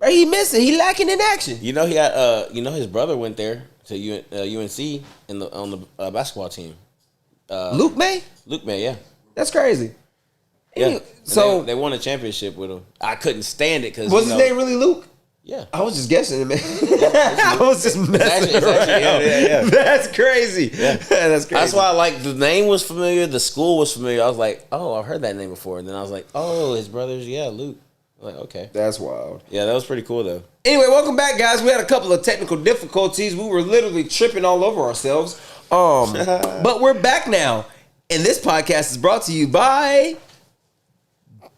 Bro, he missing. He lacking in action. You know he had his brother went there to UNC on the basketball team. Luke May? Luke May, yeah. That's crazy. Yeah. So they won a championship with him. I couldn't stand it because was his name really Luke? Yeah. I was just guessing, man. I was just messing around. Yeah. That's crazy. Yeah. That's crazy. That's why the name was familiar, the school was familiar. I was like, oh, I've heard that name before. And then I was like, oh, his brother's, Luke. I'm like, okay. That's wild. Yeah, that was pretty cool, though. Anyway, welcome back, guys. We had a couple of technical difficulties. We were literally tripping all over ourselves. But we're back now. And this podcast is brought to you by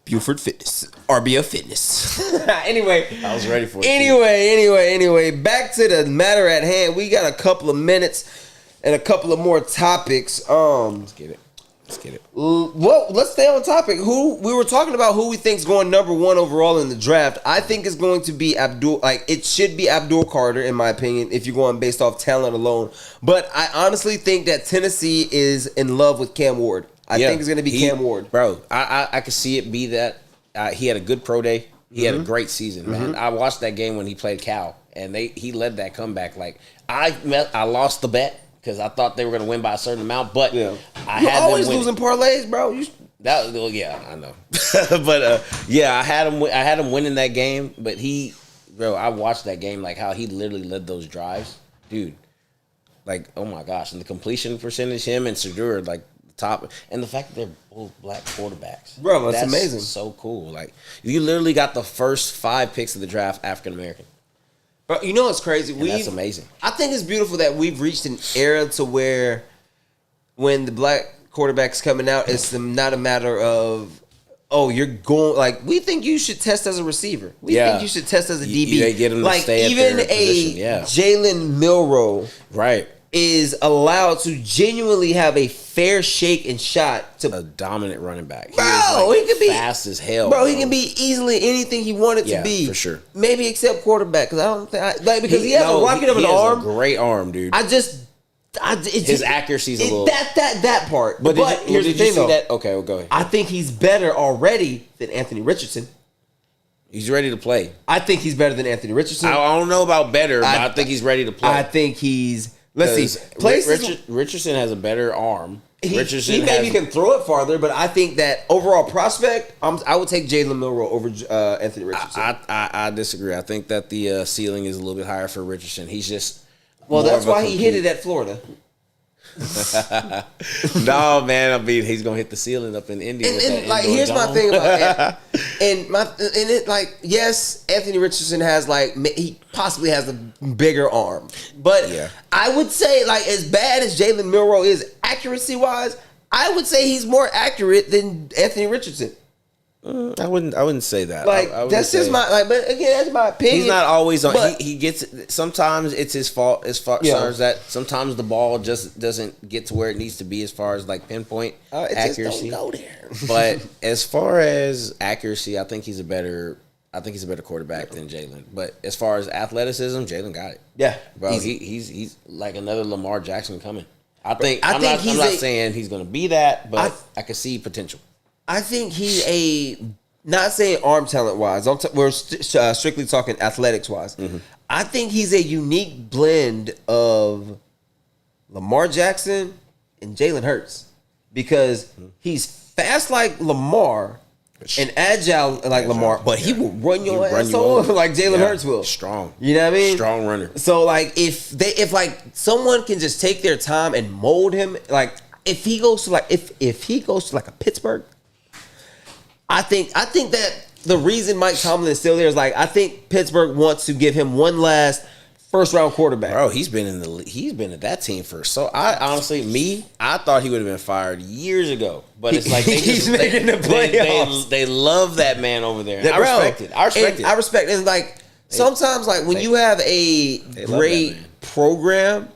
Buford Fitness, RBF Fitness. Anyway, I was ready for it. Anyway, back to the matter at hand. We got a couple of minutes and a couple of more topics. Let's get it. Well, let's stay on topic. We were talking about who we think's going number one overall in the draft. I think it's going to be Abdul. It should be Abdul Carter, in my opinion, if you're going based off talent alone. But I honestly think that Tennessee is in love with Cam Ward. I think it's going to be Cam Ward. Bro, I could see it be that. He had a good pro day. He had a great season, man. I watched that game when he played Cal, and he led that comeback. I lost the bet because I thought they were going to win by a certain amount, but you had always them losing parlays, bro. I know. But I had him winning that game, but I watched that game, how he literally led those drives. Dude, oh my gosh. And the completion percentage, him and Sedur, top, and the fact that they're both black quarterbacks, bro, that's amazing. So cool. You literally got the first 5 picks of the draft African American. But you know what's crazy? That's amazing. I think it's beautiful that we've reached an era to where when the black quarterback's coming out, it's not a matter of, you're going, we think you should test as a receiver. We think you should test as a DB. They get him to stay even at their position. Jalen Milroe, right, is allowed to genuinely have a fair shake and shot to a dominant running back. Bro, he can be fast as hell. Bro, he can be easily anything he wanted to be. For sure. Maybe except quarterback, because I don't think because he has a rocket of an arm. A great arm, dude. His accuracy's a little that part. But here's the thing, though. Okay, well, go ahead. I think he's better already than Anthony Richardson. He's ready to play. I think he's better than Anthony Richardson. I don't know about better, but I think he's ready to play. I think he's. Let's see. Richardson has a better arm. He maybe can throw it farther, but I think that overall prospect, I would take Jalen Milroe over Anthony Richardson. I disagree. I think that the ceiling is a little bit higher for Richardson. He's just that's why he hit it at Florida. No, man. I mean, he's gonna hit the ceiling up in India. And here's my thing about that. Yes, Anthony Richardson has he possibly has a bigger arm, but I would say as bad as Jalen Milroe is accuracy wise, I would say he's more accurate than Anthony Richardson. I wouldn't say that. That's just my but again, that's my opinion. He's not always on. He gets. Sometimes it's his fault as far as that. Sometimes the ball just doesn't get to where it needs to be as far as pinpoint accuracy. Just don't go there. But as far as accuracy, I think he's a better quarterback than Jalen. But as far as athleticism, Jalen got it. Yeah, bro. He's like another Lamar Jackson coming. I'm not saying he's going to be that, but I can see potential. I think he's not saying arm talent wise. We're strictly talking athletics wise. Mm-hmm. I think he's a unique blend of Lamar Jackson and Jalen Hurts because he's fast like Lamar and agile like Lamar, but he will run your ass over like Jalen Hurts will. Strong. You know what I mean? Strong runner. So if someone can just take their time and mold him, if he goes to if he goes to a Pittsburgh. I think that the reason Mike Tomlin is still there is I think Pittsburgh wants to give him one last first round quarterback. Bro, he's been at that team for I thought he would have been fired years ago. But it's he's making the playoffs. They love that man over there. I respect it. I respect it. And sometimes when you have a great program,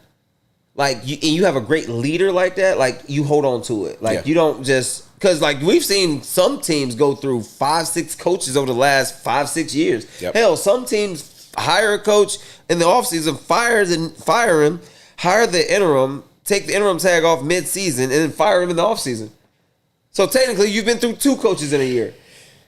you have a great leader like that, you hold on to it. You don't just. Because we've seen some teams go through 5-6 coaches over the last 5-6 years. Yep. Hell, some teams hire a coach in the offseason, fire him, hire the interim, take the interim tag off mid-season, and then fire him in the offseason. So technically, you've been through 2 coaches in a year.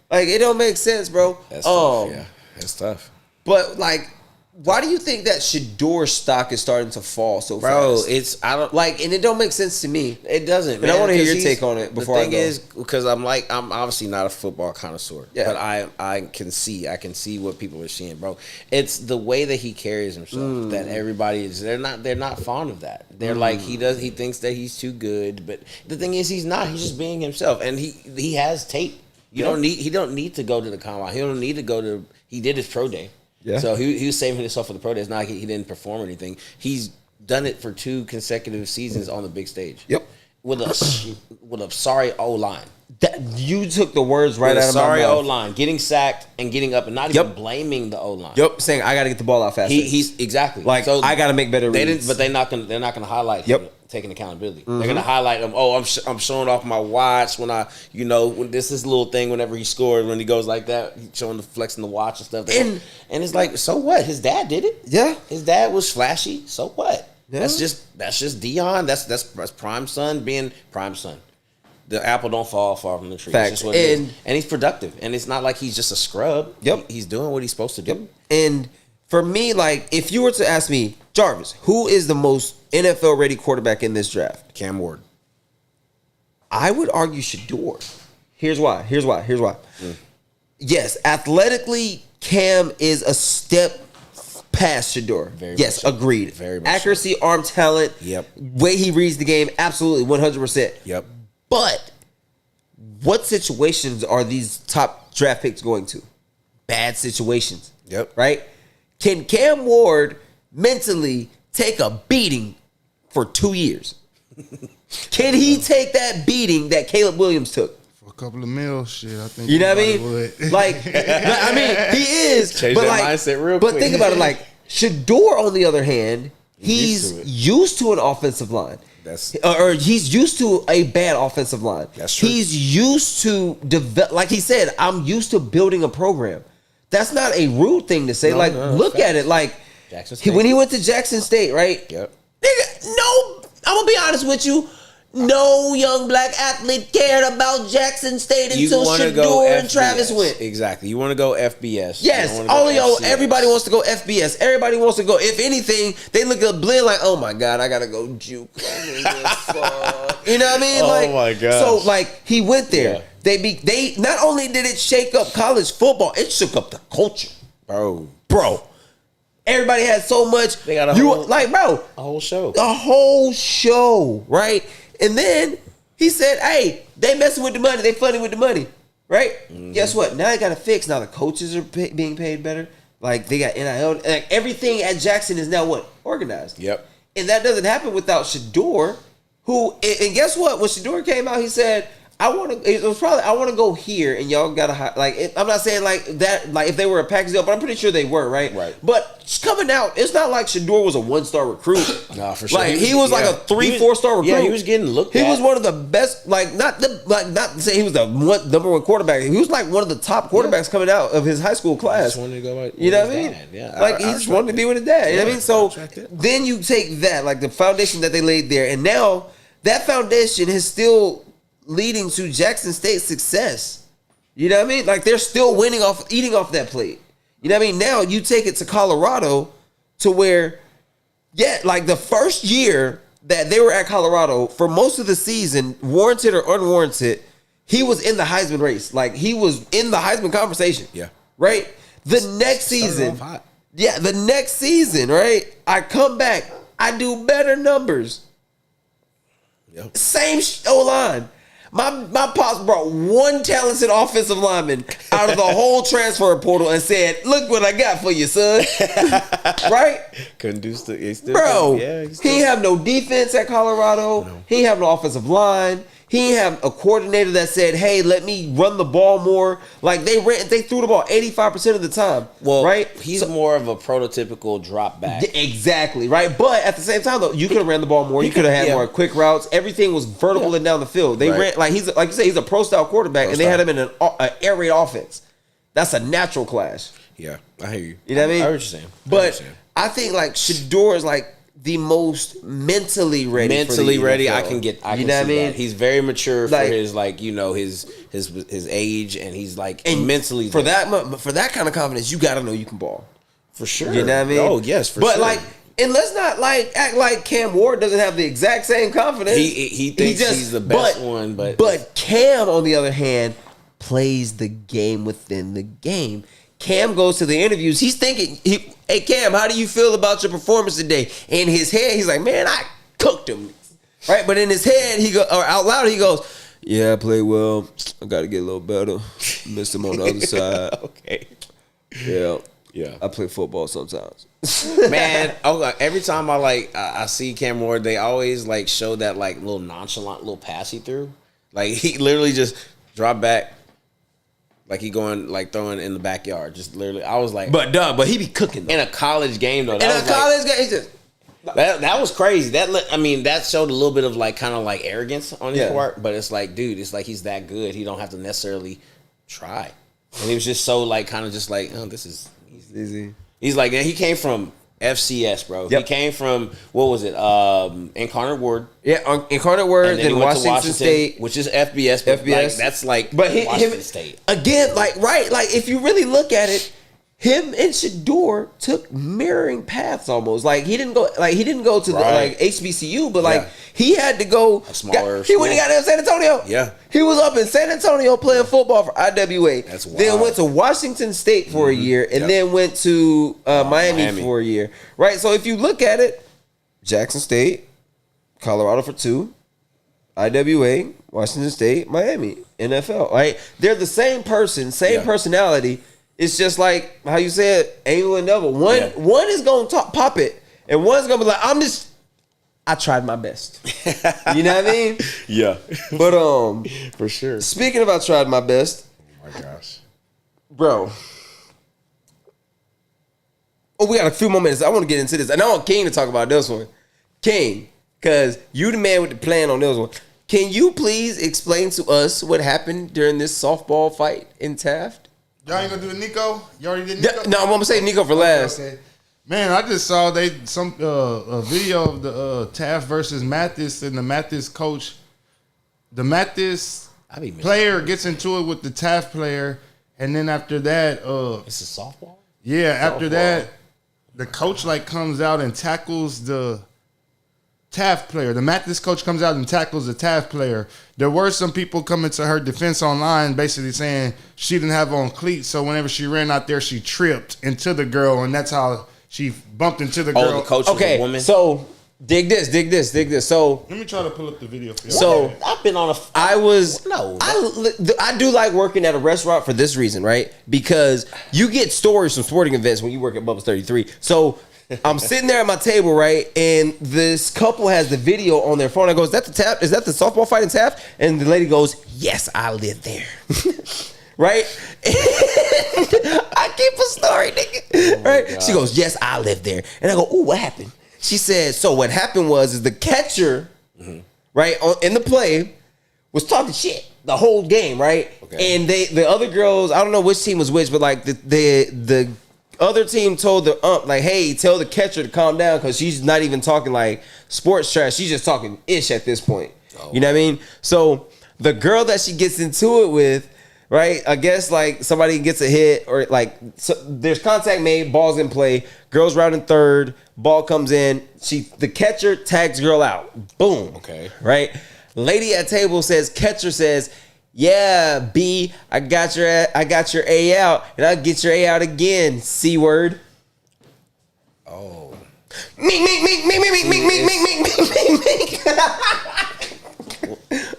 It don't make sense, bro. That's tough. Yeah, that's tough. But like, why do you think that Shador stock is starting to fall so Bro, fast? I don't like, and it don't make sense to me. It doesn't, And man. I want to hear your take on it before I go. The thing is, because I'm obviously not a football connoisseur, but I can see what people are seeing, bro. It's the way that he carries himself that everybody is. They're not fond of that. They're like he thinks that he's too good, but the thing is, he's not. He's just being himself, and he has tape. He don't need to go to the combine. He don't need to go to. He did his pro day. Yeah. So he was saving himself for the pro day. It's not like he didn't perform or anything. He's done it for 2 consecutive seasons on the big stage. Yep. With a sorry O-line. That you took the words right out of my mouth. Sorry O-line, getting sacked and getting up and not even blaming the O-line. Yep, saying I got to get the ball out faster. He's exactly like, so I got to make better reads. But they're not gonna highlight him taking accountability. They're gonna highlight him. Oh, I'm showing off my watch when when this is a little thing whenever he scored, when he goes like that, he's showing the flexing the watch and stuff. And it's like, so what? His dad did it. Yeah, his dad was flashy. So what? Yeah. That's just Dion. That's prime son being prime son. The apple don't fall far from the tree. Fact. That's just what it is. And he's productive. And it's not like he's just a scrub. Yep. He's doing what he's supposed to do. Yep. And for me, like, if you were to ask me, Jarvis, who is the most NFL ready quarterback in this draft? Cam Ward. I would argue Shador. Here's why. Yes, athletically, Cam is a step past Shador. Yes, agreed. Very much accuracy, arm talent. Yep. Way he reads the game, absolutely 100%. Yep. But what situations are these top draft picks going to? Bad situations. Yep. Right? Can Cam Ward mentally take a beating for 2 years? Can he take that beating that Caleb Williams took? For a couple of meals, shit, I think. You know what I mean? Would. Like, I mean, he is. Change but that like, mindset real but quick. think about it. Like Shador, on the other hand, he's used to an offensive line. Or he's used to a bad offensive line. That's true. He's used to develop. Like he said, I'm used to building a program. That's not a rude thing to say. Look at it. Like when he went to Jackson State, right? Yep. Nigga, no, I'm gonna be honest with you. No young black athlete cared about Jackson State until Shador and Travis went. Exactly. You want to go FBS. Yes. Everybody wants to go FBS. Everybody wants to go. If anything, they look at Blinn like, oh my God, I gotta go juke. You know what I mean? Oh my God. So like he went there. Yeah. They not only did it shake up college football, it shook up the culture. Bro. Everybody had so much. They got a whole show, right? And then he said, hey, they messing with the money. They funny with the money, right? Mm-hmm. Guess what? Now they got to fix. Now the coaches are being paid better. Like, they got NIL. Like, everything at Jackson is now what? Organized. Yep. And that doesn't happen without Shador, who, and guess what? When Shador came out, he said, I want to go here, and y'all gotta I'm not saying like that, like if they were a package deal, but I'm pretty sure they were, right? Right. But coming out, it's not like Shador was a 1-star recruit. Nah, for sure. Like he was like a 3-4-star recruit. Yeah, he was getting looked at. He was one of the best, not to say he was the number 1 quarterback. He was like one of the top quarterbacks coming out of his high school class. Just wanted to go with you know what I mean? Dad. Yeah, like he just wanted to be with his dad. You know what I mean? So then you take that, like the foundation that they laid there, and now that foundation is still leading to Jackson State's success. You know what I mean? Like they're still eating off that plate. You know what I mean? Now you take it to Colorado to where, like the first year that they were at Colorado, for most of the season, warranted or unwarranted, he was in the Heisman race. Like he was in the Heisman conversation. Yeah. Right? The next season, right? I come back, I do better numbers. Yep. Same O-line. My pops brought one talented offensive lineman out of the whole transfer portal and said, "Look what I got for you, son." Right? Couldn't do bro. He ain't have no defense at Colorado. No. He ain't have no offensive line. He ain't have a coordinator that said, "Hey, let me run the ball more." Like they threw the ball 85% of the time. Well, right? He's more of a prototypical drop back. Exactly, right? But at the same time, though, you could have ran the ball more. You could have had more quick routes. Everything was vertical and down the field. They ran like you say, he's a pro style quarterback, and they had him in an air raid offense. That's a natural clash. Yeah, I hear you. You know what I mean? I heard you saying. But I think like Shador is like the most mentally ready. I can see that. He's very mature for his his age, and he's like mentally for that kind of confidence. You got to know you can ball. For sure. You know what I mean? Oh, yes, for but sure. Like, and let's not like act like Cam Ward doesn't have the exact same confidence. He thinks he's the best one, but Cam, on the other hand, plays the game within the game. Cam goes to the interviews. He's thinking, hey Cam, how do you feel about your performance today? In his head, he's like, man, I cooked him, right? But in his head, or out loud, he goes, yeah, I played well. I got to get a little better. Missed him on the other side. Okay. Yeah. I play football sometimes. Man, every time I see Cam Ward, they always like show that like little nonchalant little pass he threw. Like he literally just dropped back, like he going like throwing in the backyard. Just literally, I was like, but he be cooking though. In a college game though. Game, he just. That was crazy. That showed a little bit of like kind of like arrogance on his part. But it's like, dude, it's like he's that good. He don't have to necessarily try. And he was just so like kind of just like, oh, this is easy. He's like, he came from FCS, bro. Yep. He came from, what was it? Incarnate Word. Yeah, Incarnate Word, then Washington State, which is FBS. But FBS. Like, that's like Washington State. Again, like, right, like if you really look at it, him and Shador took mirroring paths almost. Like he didn't go to the like HBCU, but like he had to go a smaller. He went and got in San Antonio. Yeah, he was up in San Antonio playing football for IWA. That's wild. Then went to Washington State for a year, and then went to Miami for a year. Right. So if you look at it, Jackson State, Colorado for 2, IWA, Washington State, Miami, NFL. Right. They're the same person, same personality. It's just like how you said, Angel and Neville. One is gonna pop it, and one's gonna be like, I tried my best. You know what I mean? Yeah. But for sure. Speaking of I tried my best. Oh my gosh, bro. Oh, we got a few more minutes. I want to get into this, and I want King to talk about this one. King, because you the man with the plan on this one. Can you please explain to us what happened during this softball fight in Taft? Y'all ain't gonna do Nico? You already did Nico? No, I'm gonna say Nico for last. Okay. Man, I just saw a video of the Taft versus Mathis, and the Mathis coach, the Mathis player gets into it with the Taft player, and then after that, it's a softball. Yeah, after that, the coach like comes out and tackles the Taft player. The Mathis coach comes out and tackles the Taft player. There were some people coming to her defense online basically saying she didn't have on cleats, so whenever she ran out there, she tripped into the girl, and that's how she bumped into the girl. Oh, the coach was a woman? So dig this. So let me try to pull up the video for you. So I've been on I do like working at a restaurant for this reason, right? Because you get stories from sporting events when you work at Bubba's 33. So I'm sitting there at my table, right? And this couple has the video on their phone. I go, is that the softball fight in Taft? And the lady goes, yes, I live there. Right? I keep a story, nigga. Right? She goes, yes, I live there. And I go, ooh, what happened? She said, so what happened was the catcher, right, in the play was talking shit the whole game, right? Okay. And the other girls, I don't know which team was which, but like the other team told the ump, like, hey, tell the catcher to calm down because she's not even talking like sports trash. She's just talking ish at this point. Oh. You know what I mean? So the girl that she gets into it with, right, I guess like somebody gets a hit or like there's contact made, ball's in play, girl's rounding third, ball comes in, the catcher tags girl out. Boom. Okay. Right? Lady at table says, catcher says, yeah, B, I got your A out, and I'll get your A out again, C word. Oh. Mink.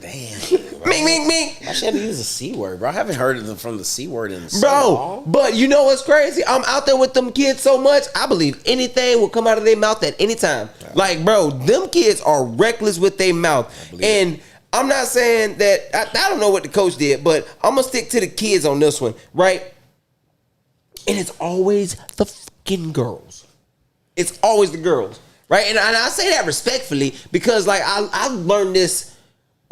Damn. Mink. I should have to use the C word, bro. I haven't heard it from the C word in so long. But you know what's crazy? I'm out there with them kids so much, I believe anything will come out of their mouth at any time. Yeah. Like, bro, them kids are reckless with their mouth. And I'm not saying that, I don't know what the coach did, but I'm going to stick to the kids on this one, right? And it's always the fucking girls. It's always the girls, right? And I say that respectfully because, like, I learned this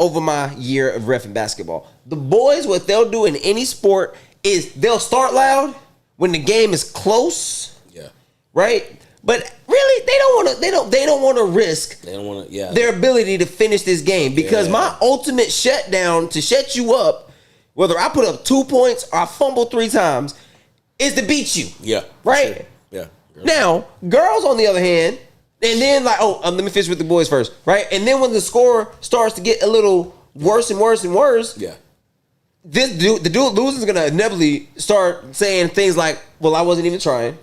over my year of reffing basketball. The boys, what they'll do in any sport is they'll start loud when the game is close, right? But really, they don't want to risk their ability to finish this game because my ultimate shutdown to shut you up, whether I put up 2 points or I fumble 3 times, is to beat you. Yeah. Right? Sure. Yeah. Now, girls on the other hand, and then like, let me finish with the boys first, right? And then when the score starts to get a little worse and worse and worse, yeah, the dude losing is gonna inevitably start saying things like, "Well, I wasn't even trying.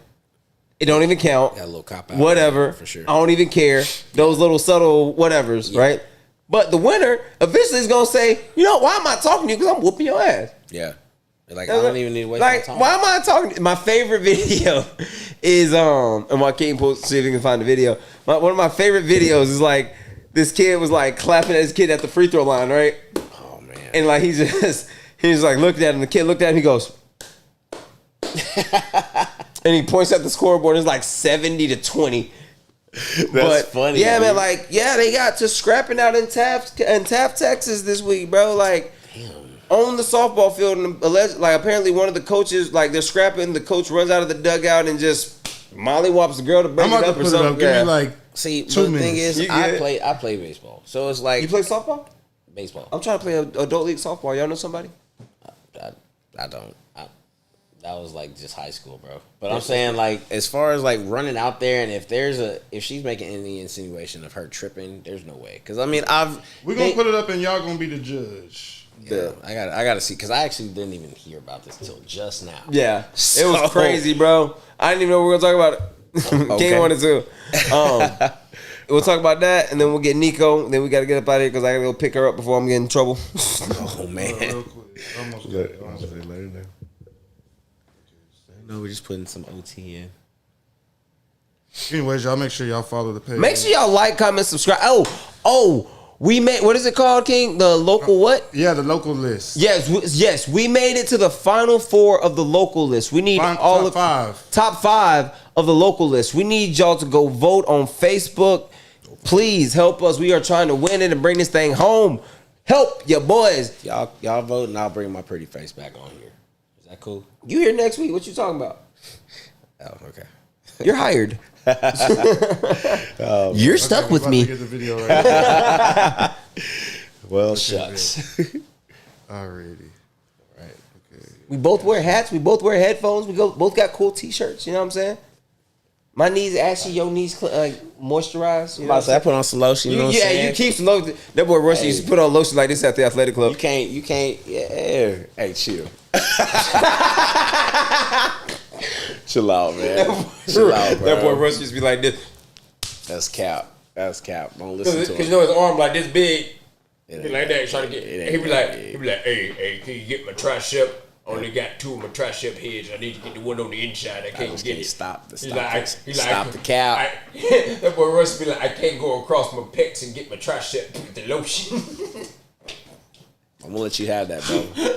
It don't even count. got a little cop out. Whatever, for sure. I don't even care." Those little subtle whatevers, right? But the winner eventually is gonna say, "You know, why am I talking to you? Because I'm whooping your ass." Yeah. Like, I don't even need to waste my time. Why am I talking? My favorite video is and Joaquin post, see if you can find the video. One of my favorite videos is like this kid was like clapping at his kid at the free throw line, right? Oh man. And like he's like looking at him. The kid looked at him. He goes, and he points at the scoreboard. It's like 70-20. That's funny. Yeah, dude. man. Like, yeah, they got to scrapping out in Taft, Texas this week, bro. Like, on the softball field, and like apparently one of the coaches, like they're scrapping. The coach runs out of the dugout and just mollywops the girl to break I'm it about up to or put it something. up. Give me like See, 2 but the minutes. thing is, You I good? play baseball, so it's like You play softball? baseball. I'm trying to play adult league softball. Y'all know somebody? I don't. That was like just high school, bro. But I'm saying like as far as like running out there, and if she's making any insinuation of her tripping, there's no way. Because I mean, we're gonna put it up and y'all gonna be the judge. Yeah, I got to see because I actually didn't even hear about this until just now. Yeah, it was crazy, bro. I didn't even know we were gonna talk about it. Okay. King wanted to. We'll talk about that, and then we'll get Nico. Then we gotta get up out of here because I gotta go pick her up before I'm getting in trouble. Oh man. Real quick. Almost there. No, we're just putting some OT in. Anyways, y'all make sure y'all follow the page. Make sure y'all like, comment, subscribe. We made, what is it called, King? The local what? Yeah, the local list. Yes, we made it to the final 4 of the local list. We need top 5 of the local list. We need y'all to go vote on Facebook. Please help us. We are trying to win it and bring this thing home. Help your boys. Y'all vote, and I'll bring my pretty face back on here. Is that cool? You here next week? What you talking about? Oh, okay. You're hired. You're stuck with me. Get the video right. Well, shucks. Alrighty. Right. Okay. We both wear hats. We both wear headphones. We both got cool T-shirts. You know what I'm saying? My knees, actually, your knees moisturized. You know I put on some lotion. You know what I'm saying? you keep some lotion. That boy Rusty used to put on lotion like this at the athletic club. You can't. Yeah. Hey, chill. Chill out, man. Chill out, bro. That boy Rusty used to be like this. That's cap. Don't listen to Because him. you know his arm like this big. It He ain't- like that, trying to get. it ain't He be that like, big. hey, can you get my tricep? Only got 2 of my tricep heads. I need to get the one on the inside. I can't just get can't it. stop the- He's stop like, the- he's stop like, the cap. That boy Russ be like, I can't go across my pecs and get my tricep with the lotion. I'm gonna let you have that, bro. I'm gonna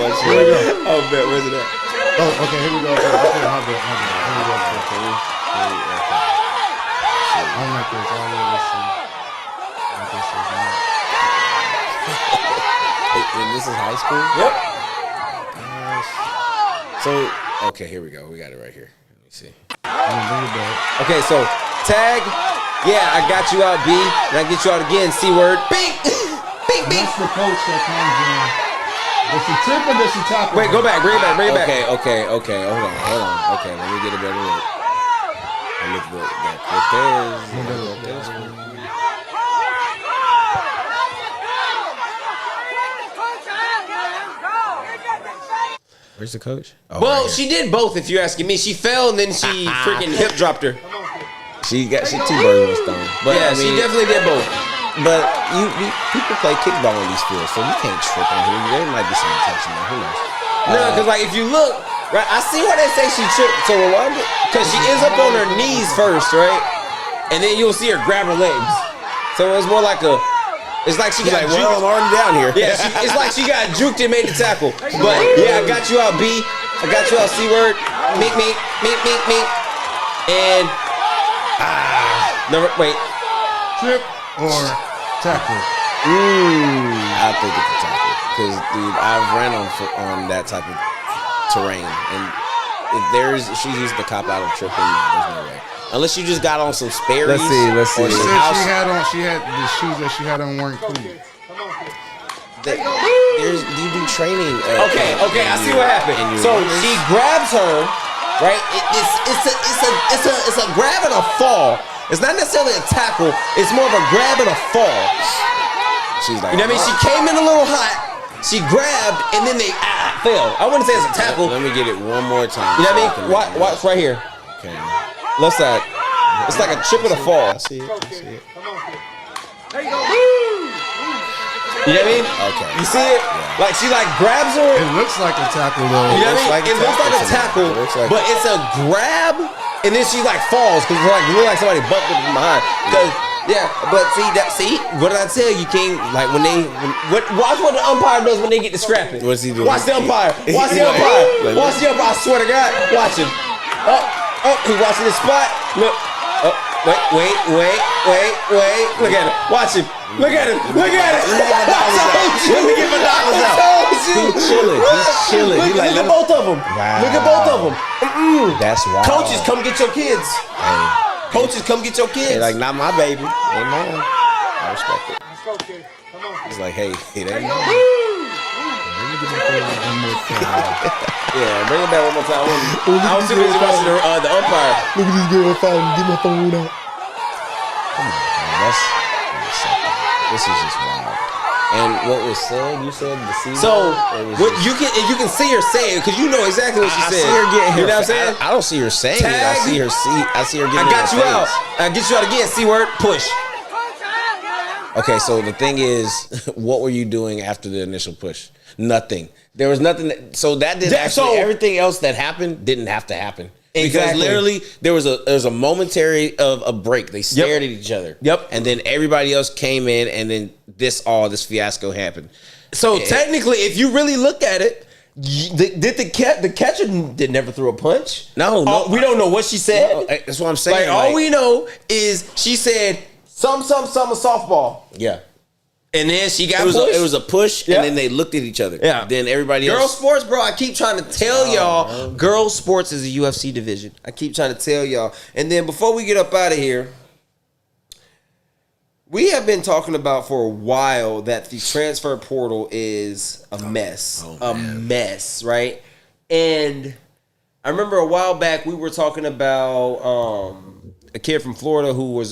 let you Here we go. Oh, bet, where's it at? Oh, okay. Here we go. Okay, my bad. Here we go. I'm like this. Let's see. Like this is not. And this is high school? Yep. So, okay, here we go. We got it right here. Let me see. I'm gonna bring it back. Okay, so tag. Yeah, I got you out, B. And I get you out again. C word. Bing. Bing, bing. That's the coach that comes in. Does she trip or does she tap? Wait, go back. Bring it back. Bring it back. Okay. Hold on. Okay, let me get a better look. I look at that. Where's the coach? Oh, Well, right here. she did both. If you're asking me, she fell and then she freaking hip dropped her. She 2 birds with one stone. But Yeah, I she mean, definitely did both. But you people play kickball on these fields, so you can't trip on here. There might be some intention there. Who knows? No, because like if you look, right, I see why they say she tripped. So rewind it, because she ends up on her knees first, right, and then you'll see her grab her legs. So it's more like a. It's like she got Like, juked. well, I'm already down here. Yeah, it's like she got juked and made the tackle. But yeah, I got you out, B. I got you out, C word. Meek. And never wait. Trip or tackle? I think it's a tackle because, dude, I've ran on that type of terrain, and if she's used the cop out of tripping. No, there's no way. Unless you just got on some Sperry's. Let's see. Or She some said she had the shoes that she had on weren't clean. You do training. Okay, I see what happened. So she grabs her, right? It's a grab and a fall. It's not necessarily a tackle. It's more of a grab and a fall. She's like, you know what I mean? She came in a little hot. She grabbed and then they fell. I wouldn't say it's a tackle. Let me get it one more time. You know what I mean? Watch right here. Okay. Left side. It's like a trip and a fall. I see it. I see it. You know what I mean? Okay. You see it? Yeah. Like she like grabs her. It looks like a tackle though. You know what I mean? It looks like a tackle, but it's a grab, and then she like falls because it looks like somebody bumped her from behind. But see, what did I tell you, King? Like watch what the umpire does when they get to scrapping. What's he doing? Watch the umpire. Watch the umpire. Watch the umpire. I swear to God, watch him. He watching his spot. Look. Wait. Look at him. Watch him. Look at him. Look at him. Let me get my dollars out. He's chilling. Look at both of them. Wow. Look at both of them. That's wild. Coaches, come get your kids. Hey. Coaches, come get your kids. Hey, like, not my baby. Ain't mine. I respect it. It's like, hey, it ain't mine. Yeah, bring it back one more time. I was too busy watching the umpire. Look at this girl fighting. Get my phone out. Come on, man. This is just wild. And what was said, you said the season. So what you can see her say it because you know exactly what she said. I see her getting her. You know what I'm saying? I don't see her saying it. I see her getting. I got you out. I get you out again. C word. Push. Okay, so the thing is, what were you doing after the initial push? Nothing. There was nothing. So that didn't actually. Everything else that happened didn't have to happen. Because literally there was a momentary of a break. They stared at each other. Yep. And then everybody else came in, and then this fiasco happened. So technically, if you really look at it, the catcher never threw a punch? No. We don't know what she said. No, that's what I'm saying. Like all we know is she said some softball. Yeah. And then she got pushed. It was a push, and then they looked at each other. Yeah. Then everybody else. Girls sports, bro. I keep trying to tell y'all, girls sports is a UFC division. I keep trying to tell y'all. And then before we get up out of here, we have been talking about for a while that the transfer portal is a mess. A mess, right? And I remember a while back we were talking about a kid from Florida who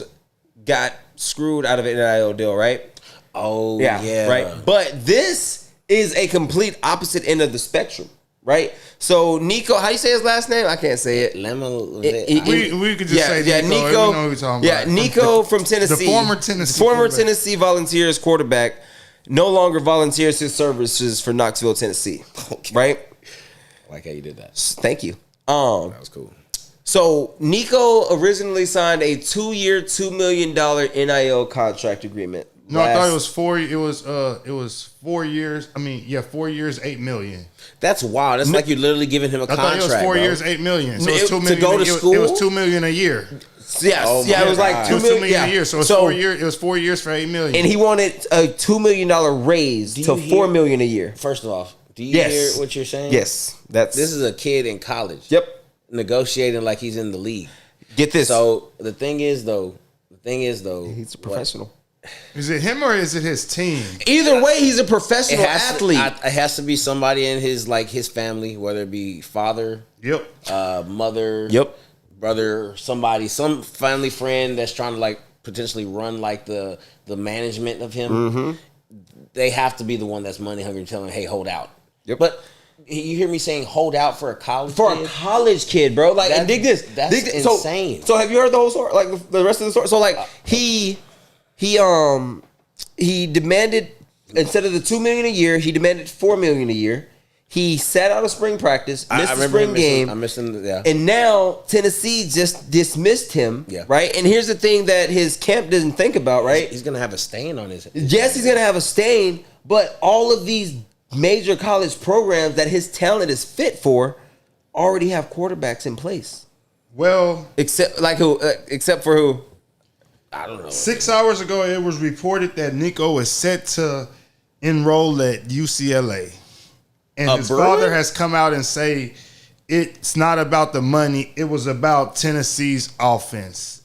got screwed out of an NIL deal, right? Oh, yeah. Right. But this is a complete opposite end of the spectrum, right? So Nico, how you say his last name? I can't say it. We could just say Nico. We know who we're talking about. Nico from Tennessee. The former Tennessee Volunteers quarterback no longer volunteers his services for Knoxville, Tennessee. Right? I like how you did that. Thank you. That was cool. So Nico originally signed a 2-year, $2 million NIL contract agreement. No, I thought it was 4. It was 4 years. 4 years, $8 million. That's wild. That's like you're literally giving him a contract. I thought it was 4 years, $8 million. So it's $2 million to go to school. It was $2 million a year. Yes, it was like $2 million a year. So it's 4 years. It was 4 years for $8 million. And he wanted a $2 million raise to $4 million a year. First off, do you hear what you're saying? Yes, this is a kid in college. Yep, negotiating like he's in the league. Get this. So the thing is though, he's a professional. Is it him or is it his team? Either way, he's a professional athlete. It has to be somebody in his family, whether it be father, mother, brother, somebody, some family friend that's trying to potentially run the management of him. Mm-hmm. They have to be the one that's money hungry and telling him, hey, hold out. Yep. But you hear me saying hold out for a college kid? A college kid, bro. And dig this. That's insane. So have you heard the whole story? The rest of the story? So he demanded, instead of the $2 million a year, he demanded $4 million a year. He sat out of spring practice, missed the spring game. I'm missing, and now Tennessee just dismissed him, right? And here's the thing that his camp doesn't think about, right? He's going to have a stain on his Yes, he's going to have a stain, but all of these major college programs that his talent is fit for already have quarterbacks in place. Well, except for who? I don't know. 6 hours ago, it was reported that Nico is set to enroll at UCLA. And his father has come out and say it's not about the money. It was about Tennessee's offense.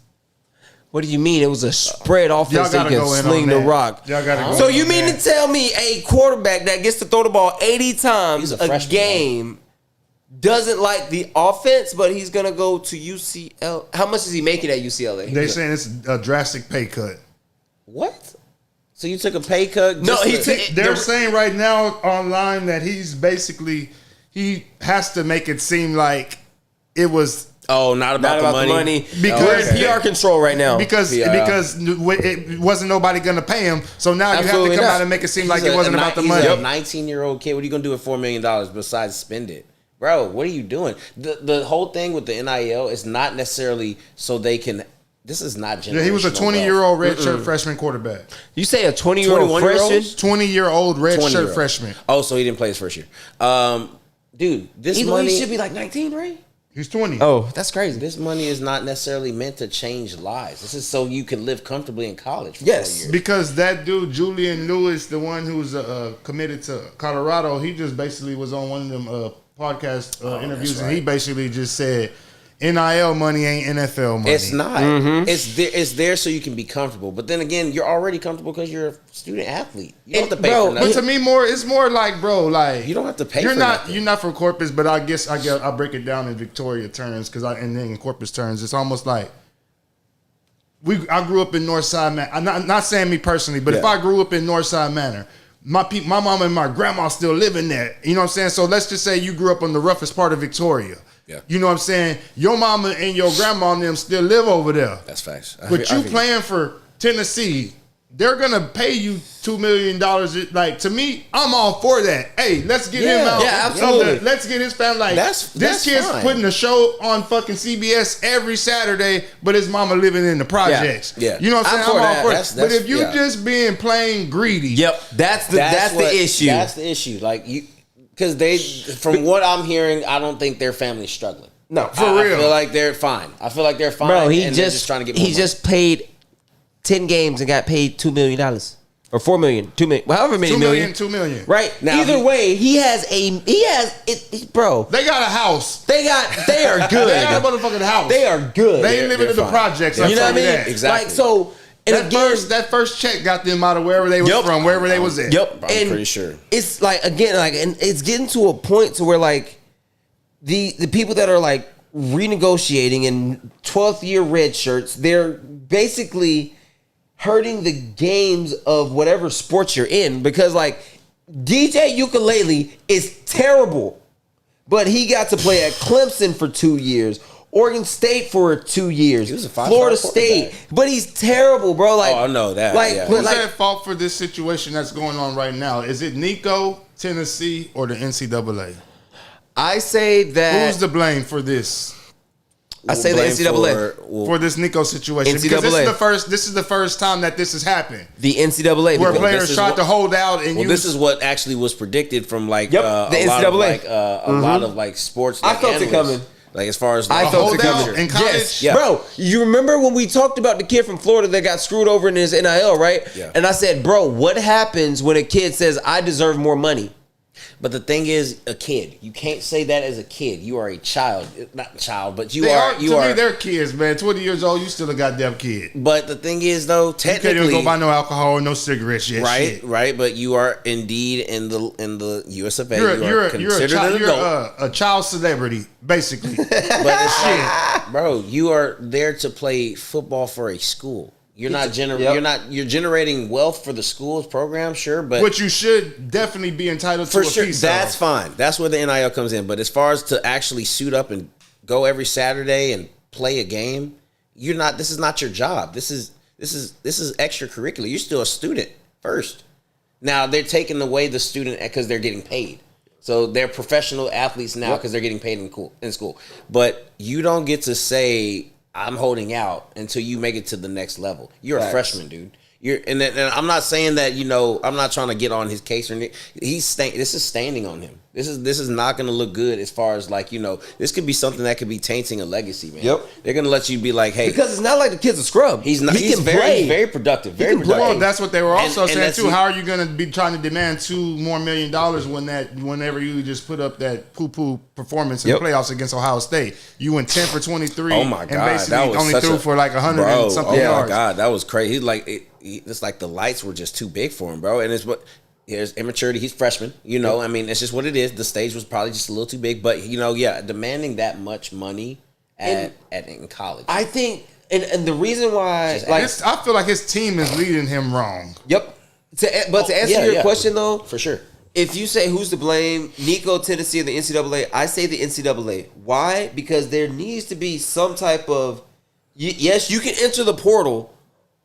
What do you mean? It was a spread offense that can sling the rock. Y'all gotta go so you mean to tell me a quarterback that gets to throw the ball 80 times a game doesn't like the offense, but he's gonna go to UCL. How much is he making at UCLA? They're saying it's a drastic pay cut. What? So you took a pay cut? No, They're saying right now online that he has to make it seem like it was. Oh, not about the money. Because we're in PR control right now. Because it wasn't nobody going to pay him. So now you have to come out and make it seem like it wasn't about the money. He's a 19-year-old kid. What are you going to do with $4 million besides spend it? Bro, what are you doing? The whole thing with the NIL is not necessarily so they can. This is not generational. Yeah, he was a 20-year-old redshirt freshman quarterback. You say a 20-year-old freshman? 20-year-old redshirt freshman. Oh, so he didn't play his first year. Dude, this money he should be like 19, right? He's 20. Oh, that's crazy. This money is not necessarily meant to change lives. This is so you can live comfortably in college for 4 years. Because that dude, Julian Lewis, the one who's committed to Colorado, he just basically was on one of them podcast interviews, and he basically just said, NIL money ain't NFL money. It's not. It's there so you can be comfortable. But then again, you're already comfortable because you're a student athlete. You don't have to pay for nothing. But to me, it's more like, bro, like you don't have to pay. You're not for Corpus, but I guess I'll break it down in Victoria terms and then in Corpus terms, it's almost like I grew up in Northside Manor. I'm not saying me personally, but if I grew up in Northside Manor, my mama and my grandma still living there. You know what I'm saying? So let's just say you grew up in the roughest part of Victoria. Yeah. You know what I'm saying? Your mama and your grandma and them still live over there. That's facts. But you playing for Tennessee, they're gonna pay you $2 million. Like, to me, I'm all for that. Hey, let's get him out. Yeah, absolutely. Let's get his family. Like, this kid's fine. Putting a show on fucking CBS every Saturday, but his mama living in the projects. Yeah. You know what I'm saying? I'm all for it. But if you just being plain greedy, that's the issue. That's the issue. Like you. Because from what I'm hearing, I don't think their family's struggling. No, for real. I feel like they're fine. Bro, they're just trying to get more money. Just played 10 games and got paid $2 million. Or $4 million, $2 million, however many million. $2 million. Right. Now, either way, he has bro. They got a house. They are good. They got a motherfucking house. They are good. They ain't living in the projects. You know what I mean? Exactly. Like, so. And that first check got them out of wherever they was from, wherever they was at. Yep, I'm pretty sure. It's like, again, like, and it's getting to a point to where, like, the people that are like renegotiating in 12th year red shirts, they're basically hurting the games of whatever sports you're in, because like DJ Ukulele is terrible, but he got to play at Clemson for 2 years. Oregon State for 2 years. He was a 5-star Florida State, but he's terrible, bro. Like, I know that. Like, yeah. Who's at fault for this situation that's going on right now? Is it Nico, Tennessee, or the NCAA? I say that. Who's to blame for this? I say the NCAA for this Nico situation. NCAA. Because this is the first time that this has happened. The NCAA, where players tried to hold out and this is what actually was predicted from like the NCAA. A lot of like sports. I felt it coming. Like as far as I felt it coming in college, yes. Yeah. Bro. You remember when we talked about the kid from Florida that got screwed over in his NIL, right? Yeah. And I said, bro, what happens when a kid says I deserve more money? But the thing is, a kid. You can't say that as a kid. You are a child. Not a child, but you are. To me, they're kids, man. 20 years old, you still a goddamn kid. But the thing is, though, technically, you can't even go buy no alcohol or no cigarettes yet. Right, shit. right. But you are indeed in the USFA. You're a child celebrity, basically. But it's shit, bro. You are there to play football for a school. You're not you're generating wealth for the school's program, sure, but you should definitely be entitled to for a sure. piece That's of. Fine. That's where the NIL comes in. But as far as to actually suit up and go every Saturday and play a game, you're not. This is not your job. This is extracurricular. You're still a student first. Now they're taking away the student because they're getting paid. So they're professional athletes now because they're getting paid in school. But you don't get to say, I'm holding out until you make it to the next level. You're a freshman, dude. And I'm not saying that, I'm not trying to get on his case or anything. This is standing on him. This is not going to look good as far as this could be something that could be tainting a legacy, man. Yep. They're going to let you be like, hey, because it's not like the kid's a scrub. He's not. He's very productive. Very productive. Well, that's what they were also saying too. How are you going to be trying to demand $2 more million whenever you just put up that poo-poo performance in the playoffs against Ohio State? You went 10 for 23. Oh my god, and basically only threw for like 100 and something yards. Oh my god, that was crazy. It's like the lights were just too big for him, bro. And it's what There's immaturity. He's freshman. I mean, it's just what it is. The stage was probably just a little too big. But demanding that much money in college. I think, and the reason why, I feel like his team is leading him wrong. Yep. To answer your question though, for sure. If you say who's to blame, Nico, Tennessee, or the NCAA, I say the NCAA. Why? Because there needs to be some type of, yes, you can enter the portal.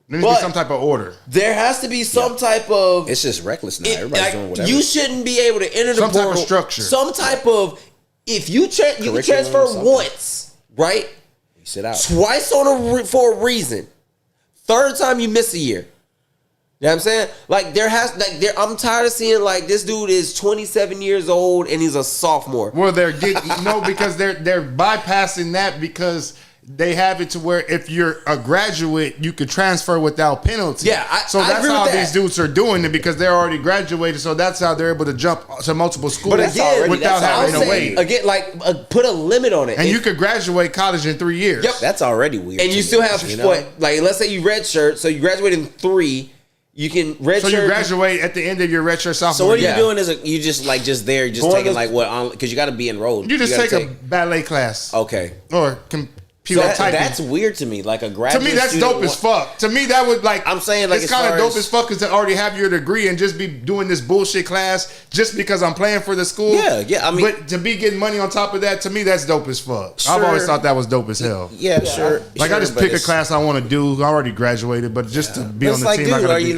There needs to be some type of order. There has to be some type of. It's just reckless now. Everybody's doing whatever. You shouldn't be able to enter the portal. Some type of structure. Some type of. If you can transfer once, right? You sit out twice for a reason. Third time you miss a year. You know what I'm saying? I'm tired of seeing this dude is 27 years old and he's a sophomore. Well, they're getting because they're bypassing that because they have it to where if you're a graduate, you could transfer without penalty. Yeah, so that's how these dudes are doing it because they're already graduated. So that's how they're able to jump to multiple schools without having to wait. Again, put a limit on it. And you could graduate college in 3 years. Yep, that's already weird. And you still have let's say you redshirt, so you graduate in 3. You can redshirt. So you graduate at the end of your redshirt sophomore. So what are you doing? Is you just there, just taking because you got to be enrolled. You just take a ballet class. Okay. Or computer typing. That's weird to me. Like a graduate. To me, that's dope as fuck. To me, that would I'm saying it's kind of dope as fuck because to already have your degree and just be doing this bullshit class just because I'm playing for the school. Yeah. I mean, but to be getting money on top of that, to me, that's dope as fuck. Sure. I've always thought that was dope as hell. Yeah, sure. I just pick a class I want to do. I already graduated, but just to be on the team, dude, are you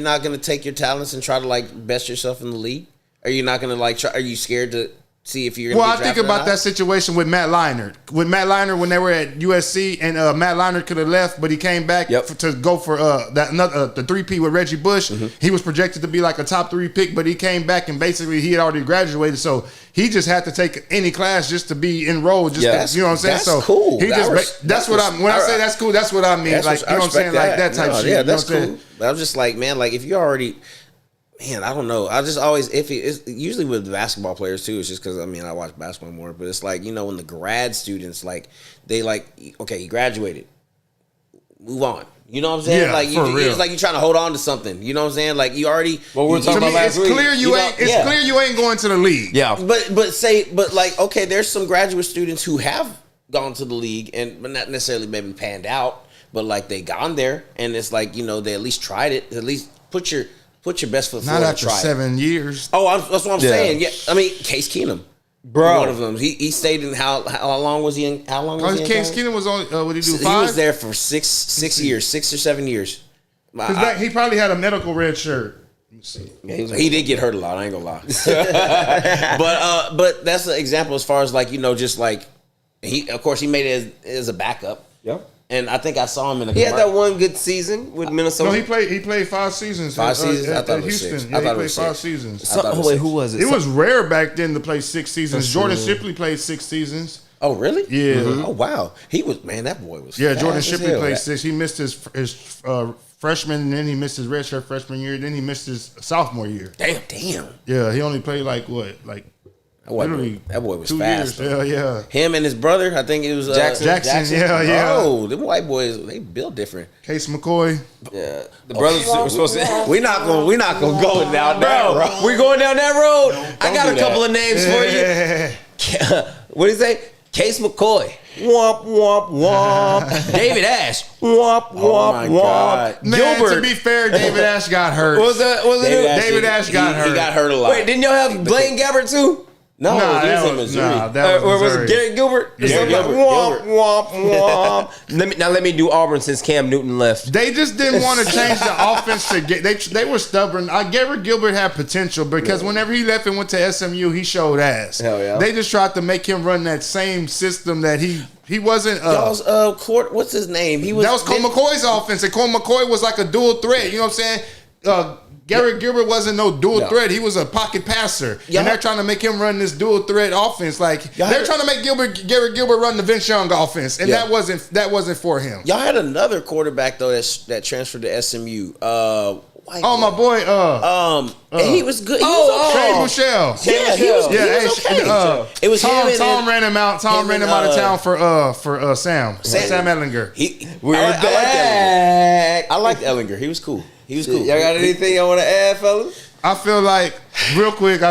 not going to take your talents and try to best yourself in the league? Are you not going to try? Are you scared to see if you're? I think about that situation with Matt Leinart. With Matt Leinart, when they were at USC, and Matt Leinart could have left, but he came back to go for the 3P with Reggie Bush. Mm-hmm. He was projected to be like a top 3 pick, but he came back and basically he had already graduated, so he just had to take any class just to be enrolled. You know what I'm saying? That's so cool. He that's what I when I say that's cool. That's what I mean. Like you know what I'm saying? Like that type shit. Yeah, that's cool. But I'm just like, man, if you already. Man, I don't know. I just always it's usually with basketball players too. It's just because I watch basketball more. But it's when the grad students they okay, you graduated, move on. You know what I'm saying? Yeah, it's like you're trying to hold on to something. You know what I'm saying? Like you already. Well, we're talking about last week. It's clear you ain't going to the league. Yeah. But okay, there's some graduate students who have gone to the league but not necessarily maybe panned out, but they gone there and it's they at least tried it. At least put your best foot forward. Not after 7 years. Oh, that's what I'm saying. Yeah, I mean, Case Keenum, bro, one of them. He stayed in how long was he in? How long was he in? Case Keenum was on. What did he do? 5? He was there for 6 years, 6 or 7 years. He probably had a medical red shirt. He did get hurt a lot. I ain't gonna lie. but that's an example as far as he of course he made it as a backup. Yep. And I think I saw him in He had that one good season with Minnesota. No, he played 5 seasons. 5 seasons? I thought it was Houston. 6. Yeah, he played 5 seasons. Wait, who was it? It was rare back then to play 6 seasons. Jordan Shipley played 6 seasons. Oh, really? Yeah. Mm-hmm. Oh, wow. He was, that boy was Jordan Shipley played 6. He missed his freshman, and then he missed his redshirt freshman year, then he missed his sophomore year. Damn. Yeah, he only played that boy was 2 fast. years. Yeah. Him and his brother, I think it was Jackson. Yeah. Oh, them white boys, they built different. Case McCoy. Yeah, the brothers were supposed to. We're not gonna go down that road. We're going down that road. I got a do couple of names for you. What do you say? Case McCoy. Womp womp womp. David Ash. Womp womp womp. Man, Gilbert. to be fair, David Ash got hurt. Was it David Ash got hurt. He got hurt a lot. Wait, didn't y'all have Blaine Gabbert too? No, that was in Missouri. That was was it Garrett Gilbert? Gilbert. Womp womp womp. Let me do Auburn since Cam Newton left. They just didn't want to change the offense to get. They were stubborn. Garrett Gilbert had potential because whenever he left and went to SMU, he showed ass. Hell yeah. They just tried to make him run that same system that he wasn't. What's his name? That was Cole McCoy's offense, and Cole McCoy was like a dual threat. You know what I'm saying? Garrett Gilbert wasn't no dual threat. He was a pocket passer. And they're trying to make him run this dual threat offense. They're trying to make Garrett Gilbert run the Vince Young offense. And that wasn't for him. Y'all had another quarterback though that transferred to SMU. My boy. He was good. He was okay. Shane Buechele. Yeah, he was okay. It was Tom ran him out. Tom ran him out of town for Sam Ehlinger. We're back. I liked Ehlinger. He was cool. Y'all got anything y'all want to add, fellas? I feel like, real quick,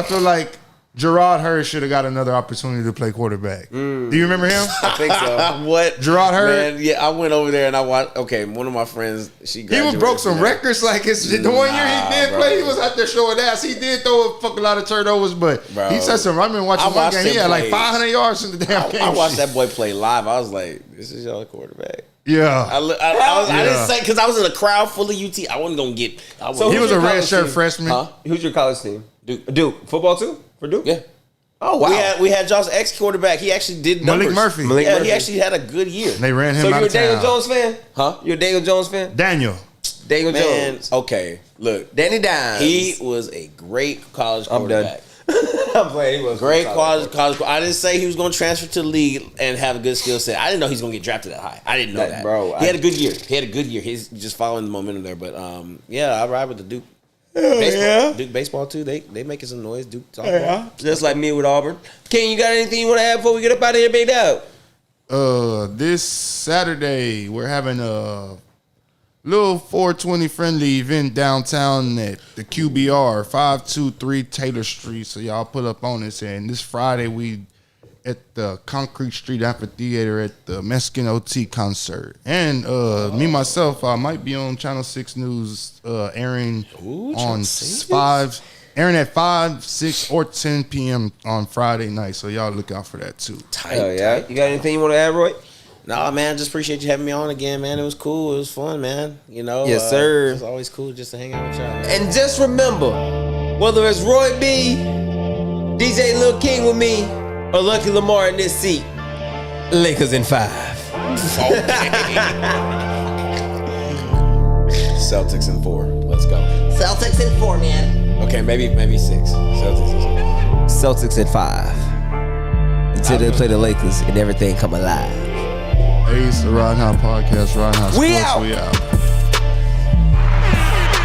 Gerard Hurd should have got another opportunity to play quarterback. Do you remember him? I think so. What? Gerard Hurd? Man, yeah, I went over there and I watched. Okay, one of my friends, she He graduated. broke some records. Like the 1 year he did play, he was out there showing ass. He did throw a fucking lot of turnovers, but he said some. I remember watching one game. He had like 500 yards in the damn game. I watched that boy play live. I was like, "This is y'all quarterback." Yeah. I didn't say because I was in a crowd full of UT. I wasn't gonna get. So He was a your red college shirt team? freshman. Huh? Who's your college team? Duke. Football too? For Duke? Yeah. Oh, wow. We had Josh X quarterback. He actually did numbers. Murphy. He actually had a good year. They ran him So out you're a of Daniel town. Jones fan? Huh? You're a Daniel Jones fan? Daniel. Daniel Man, Jones. okay. Look, Danny Dimes. he was a great college I'm done. quarterback. I'm playing. He was Great college. I didn't say he was going to transfer to the league and have a good skill set. I didn't know he was going to get drafted that high. I didn't know that. Bro, he had a good year. He's just following the momentum there. But yeah, I ride with the Duke. Duke baseball too. They making some noise. Duke softball. Yeah. Just like me with Auburn. Ken, you got anything you want to add before we get up out of here, big dog? This Saturday we're having a little 420 friendly event downtown at the QBR 523 Taylor Street. So y'all put up on this. And this Friday we at the Concrete Street Amphitheater at the Mexican OT concert. And me myself, I might be on Channel 6 News airing on 5. Airing at 5, 6, or 10 p.m. on Friday night. So y'all look out for that too. Hell yeah. You got anything you want to add, Roy? Nah, man, just appreciate you having me on again, man. It was cool. It was fun, man. You know, Yes, sir. It's always cool just to hang out with y'all, man. And just remember, whether it's Roy B, DJ Lil King with me, or Lucky Lamar in this seat, Lakers in 5. Celtics in 4. Let's go. Celtics in 4, man. Okay, maybe 6. Celtics in 5. Until they play the Lakers and everything come alive. Hey, it's the Ridin' High Podcast. Ridin' High We Sports. out. We out.